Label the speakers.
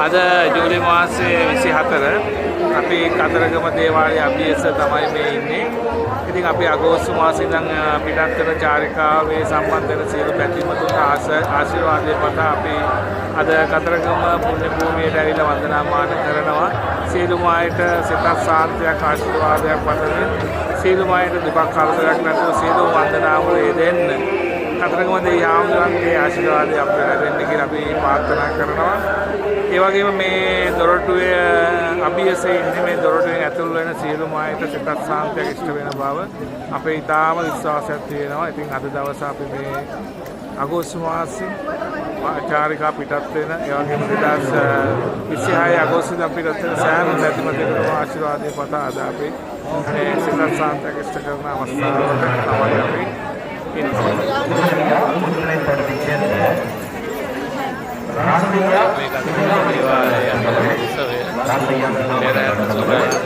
Speaker 1: අද ජූලි මාසයේ 24 අපි කතරගම දේවාලයේ අභියස තමයි මේ ඉන්නේ. ඉතින් අපි අගෝස්තු මාසයේ ඉඳන් පිටත් වෙන චාරිකාවේ සම්බන්ධ වෙන සියලු පැතිමතුන්ට ආශිර්වාදයේ පතා අපි අද කතරගම පුණ්‍ය භූමියට ඇවිල්ලා වන්දනාමාන කරනවා. සියලුම අයට සිතක් සාන්තියක් ආශිර්වාදයක් පතමින් සියලුම අයට දුක කරදරයක් නැතුව සියලුම වන්දනාවල යෙදෙන්න කතරගම දෙවියන්ගේ ආශිර්වාදය අපිට දෙන්න කියලා අපි ප්‍රාර්ථනා කරනවා. ඒ වගේම මේ දොරටුවේ අභියසයේ ඉන්නේ මේ දොරටුවෙන් ඇතුල් වෙන සියලුම අයට සිතක් සාන්තියක් ඉෂ්ට වෙන බව අපේ ඊටාම විශ්වාසයක් තියෙනවා. ඉතින් අද දවසේ අපි මේ අගෝස්තු මාසයේ චාරිකා පිටත් වෙන ඒ වගේම 2026 අගෝස්තුවේ පිටත් වෙන සෑම පැතිමතුන්කම ආශිර්වාදයේ පතා අද අපි මේ සිතක් සාන්තියක් ඉෂ්ට කරන අවස්ථාවක තමයි අපි
Speaker 2: Rasulullah